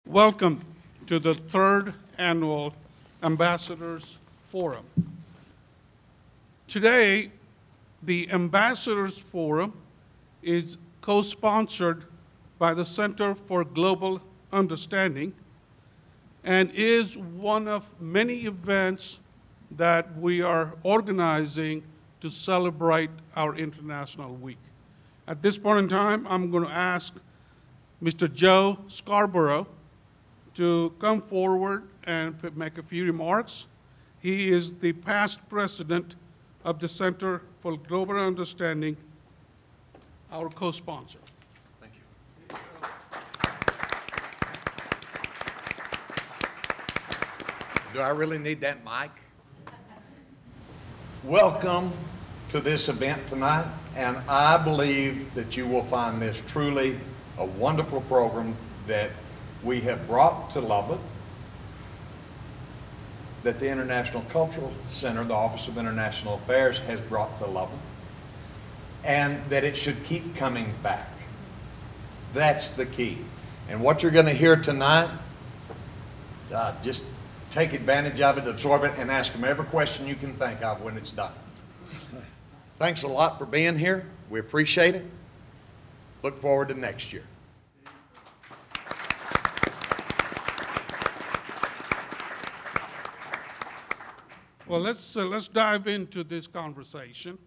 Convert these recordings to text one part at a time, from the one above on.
Welcome to the third annual Ambassadors Forum. Today, the Ambassadors Forum is co-sponsored by the Center for Global Understanding and is one of many events that we are organizing to celebrate our International Week. At this point in time, I'm going to ask Mr. Joe Scarborough to come forward and make a few remarks. He is the past president of the Center for Global Understanding, our co-sponsor. Thank you. Do I really need that mic? Welcome to this event tonight, and I believe that you will find this truly a wonderful program that we have brought to Lubbock, that the International Cultural Center, the Office of International Affairs, has brought to Lubbock, and that it should keep coming back. That's the key. And what you're going to hear tonight, just take advantage of it, absorb it, and ask them every question you can think of when it's done. Thanks a lot for being here. We appreciate it. Look forward to next year. Well, let's dive into this conversation.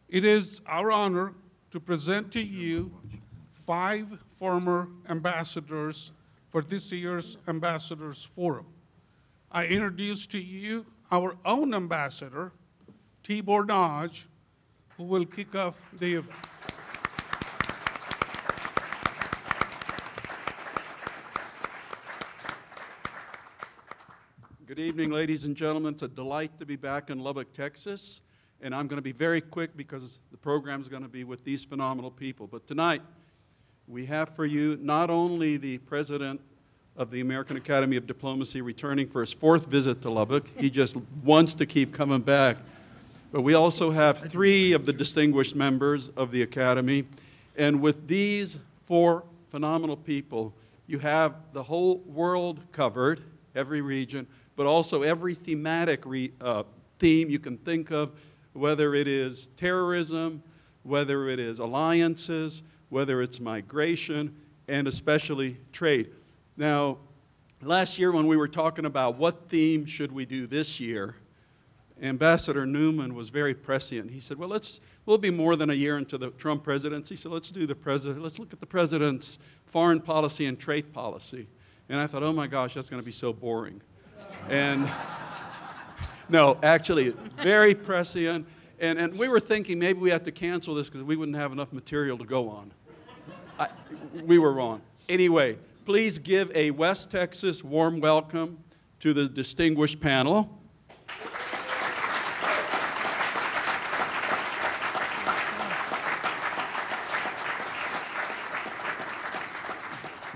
It is our honor to present to you 5 former ambassadors for this year's Ambassadors Forum. I introduce to you our own ambassador, Tibor, Nagy, who will kick off the event. Good evening, ladies and gentlemen. It's a delight to be back in Lubbock, Texas. And I'm going to be very quick because the program is going to be with these phenomenal people. But tonight, we have for you not only the president of the American Academy of Diplomacy returning for his 4th visit to Lubbock. He just wants to keep coming back. But we also have 3 of the distinguished members of the Academy. And with these 4 phenomenal people, you have the whole world covered, every region, but also every thematic theme you can think of, whether it is terrorism, whether it is alliances, whether it's migration, and especially trade. Now, last year when we were talking about what theme should we do this year, Ambassador Newman was very prescient. He said, well, we'll be more than a year into the Trump presidency, so let's look at the president's foreign policy and trade policy. And I thought, oh my gosh, that's going to be so boring. And no, actually, very prescient. And we were thinking maybe we had to cancel this because we wouldn't have enough material to go on. We were wrong. Anyway, please give a West Texas warm welcome to the distinguished panel.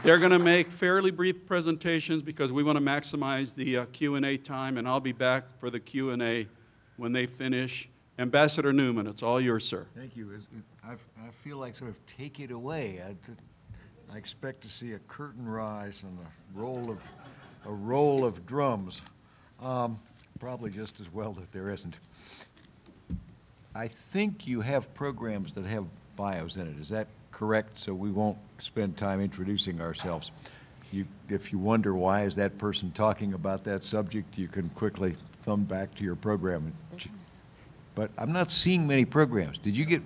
They're going to make fairly brief presentations because we want to maximize the Q&A time, and I'll be back for the Q&A when they finish. Ambassador Newman, it's all yours, sir. Thank you. I feel like sort of take it away. I expect to see a curtain rise and a roll of drums. Probably just as well that there isn't. I think you have programs that have bios in it. Is that correct? So we won't spend time introducing ourselves. If you wonder why is that person talking about that subject, you can quickly thumb back to your program. But I'm not seeing many programs. Did you get?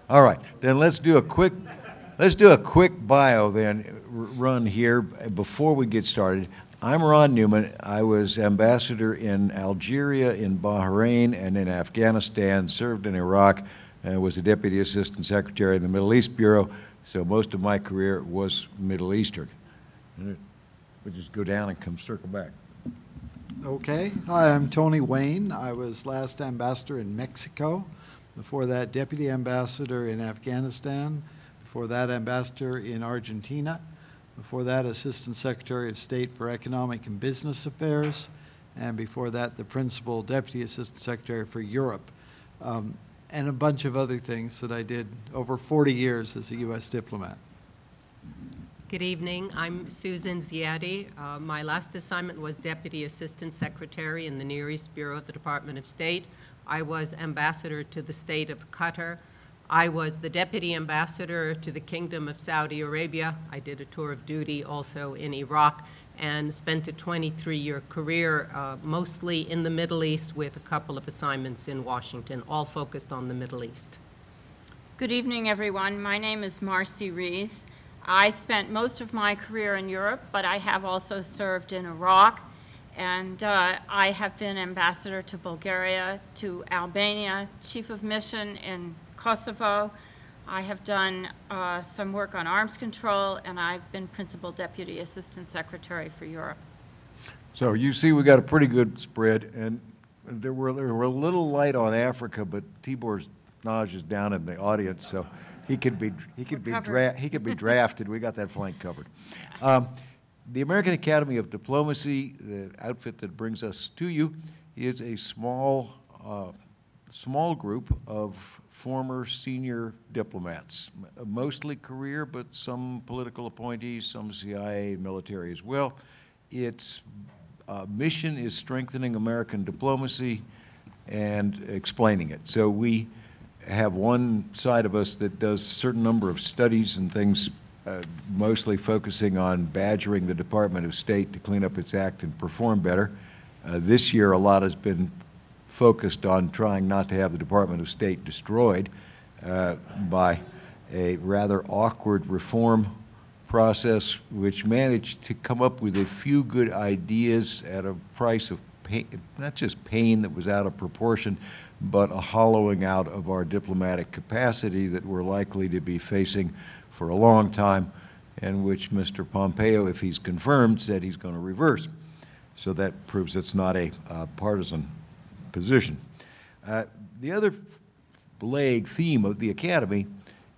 All right, then let's do a quick bio then run here before we get started. I'm Ron Newman. I was ambassador in Algeria, in Bahrain, and in Afghanistan, served in Iraq, and was a deputy assistant secretary in the Middle East Bureau, so most of my career was Middle Eastern. We'll just go down and circle back. Okay. Hi, I'm Tony Wayne. I was last ambassador in Mexico. Before that, deputy ambassador in Afghanistan. Before that, ambassador in Argentina. Before that, assistant secretary of state for economic and business affairs. And before that, the principal deputy assistant secretary for Europe. And a bunch of other things that I did over 40 years as a U.S. diplomat. Good evening. I'm Susan Ziadi. My last assignment was Deputy Assistant Secretary in the Near East Bureau of the Department of State. I was ambassador to the state of Qatar. I was the Deputy Ambassador to the Kingdom of Saudi Arabia. I did a tour of duty also in Iraq and spent a 23-year career mostly in the Middle East with a couple of assignments in Washington, all focused on the Middle East. Good evening, everyone. My name is Marcy Rees. I spent most of my career in Europe, but I have also served in Iraq, and I have been ambassador to Bulgaria, to Albania, chief of mission in Kosovo. I have done some work on arms control, and I've been principal deputy assistant secretary for Europe. So you see, we got a pretty good spread, and there were a little light on Africa, but Tibor's Nagy is down in the audience, so he could be drafted. We got that flank covered. The American Academy of Diplomacy, the outfit that brings us to you, is a small group of former senior diplomats, mostly career, but some political appointees, some CIA, military as well. Its mission is strengthening American diplomacy and explaining it. So we have one side of us that does a certain number of studies and things, mostly focusing on badgering the Department of State to clean up its act and perform better. This year, a lot has been focused on trying not to have the Department of State destroyed by a rather awkward reform process, which managed to come up with a few good ideas at a price of pain, not just pain that was out of proportion, but a hollowing out of our diplomatic capacity that we're likely to be facing for a long time, and which Mr. Pompeo, if he's confirmed, said he's going to reverse. So that proves it's not a partisan position. The other theme of the Academy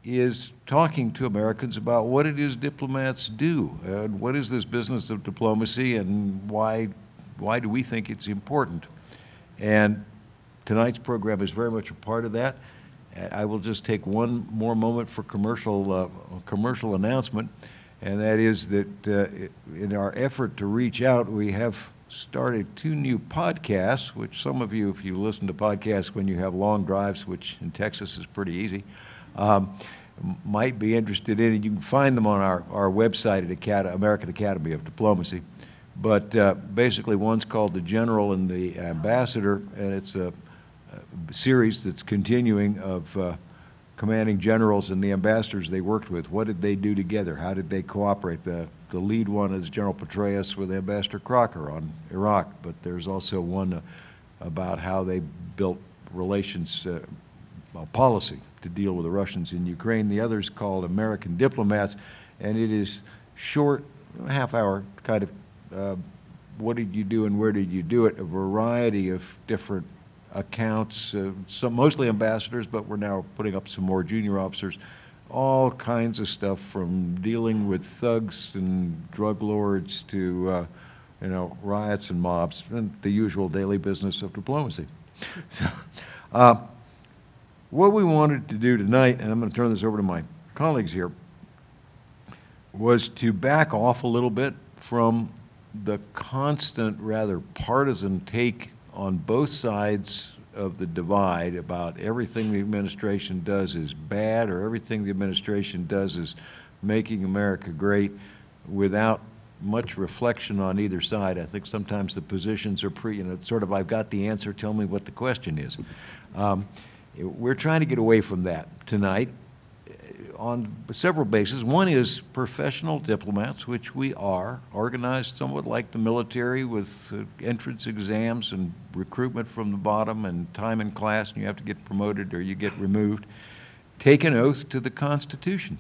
is talking to Americans about what it is diplomats do, and what is this business of diplomacy, and why do we think it's important. And tonight's program is very much a part of that. I will just take one more moment for commercial announcement, and that is that in our effort to reach out, we have started 2 new podcasts, which some of you, if you listen to podcasts when you have long drives, which in Texas is pretty easy, might be interested in, and you can find them on our website at American Academy of Diplomacy. But basically, one's called The General and the Ambassador, and it's a series that's continuing of commanding generals and the ambassadors they worked with. What did they do together? How did they cooperate? The lead one is General Petraeus with Ambassador Crocker on Iraq, but there's also one about how they built relations policy to deal with the Russians in Ukraine. The other is called American Diplomats, and it is short, half-hour kind of what did you do and where did you do it, a variety of different accounts, some mostly ambassadors, but we're now putting up some more junior officers, all kinds of stuff from dealing with thugs and drug lords to riots and mobs, and the usual daily business of diplomacy. So what we wanted to do tonight, and I'm going to turn this over to my colleagues here, was to back off a little bit from the constant, rather partisan take on both sides of the divide about everything the administration does is bad or everything the administration does is making America great, without much reflection on either side. I think sometimes the positions are it's sort of, I've got the answer, tell me what the question is. We're trying to get away from that tonight on several bases. One is professional diplomats, which we are, organized somewhat like the military with entrance exams and recruitment from the bottom and time in class, and you have to get promoted or you get removed. Take an oath to the Constitution.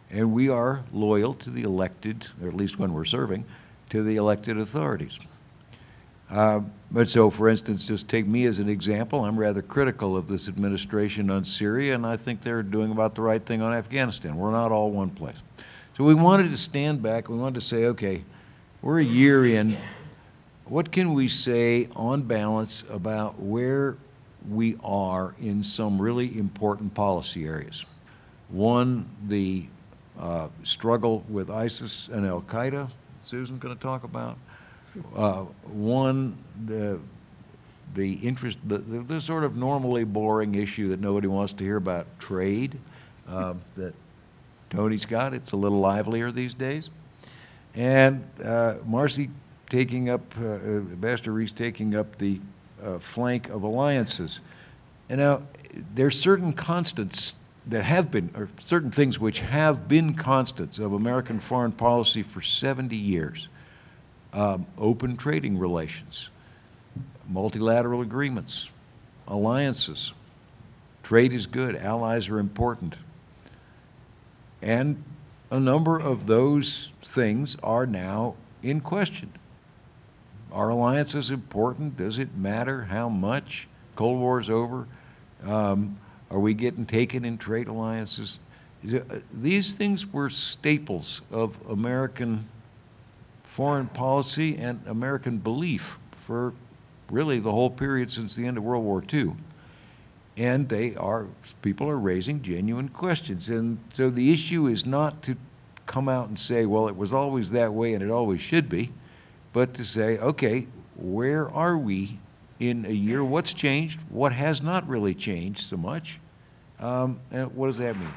And we are loyal to the elected, or at least when we're serving, to the elected authorities. But so, for instance, just take me as an example. I'm rather critical of this administration on Syria, and I think they're doing about the right thing on Afghanistan. We're not all one place. So we wanted to stand back. We wanted to say, okay, we're a year in. What can we say on balance about where we are in some really important policy areas? One, the struggle with ISIS and Al-Qaeda, Susan's going to talk about. One, the interest, the sort of normally boring issue that nobody wants to hear about, trade, that Tony's got. It's a little livelier these days. And Marcy taking up, Ambassador Reese taking up the flank of alliances. And now, there's certain constants that have been, or certain things which have been constants of American foreign policy for 70 years. Open trading relations, multilateral agreements, alliances. Trade is good, allies are important. And a number of those things are now in question. Are alliances important? Does it matter how much? Cold War's over. Are we getting taken in trade alliances? These things were staples of American foreign policy and American belief for really the whole period since the end of World War II. And people are raising genuine questions. And so the issue is not to come out and say, well, it was always that way and it always should be, but to say, okay, where are we in a year? What's changed? What has not really changed so much? And what does that mean?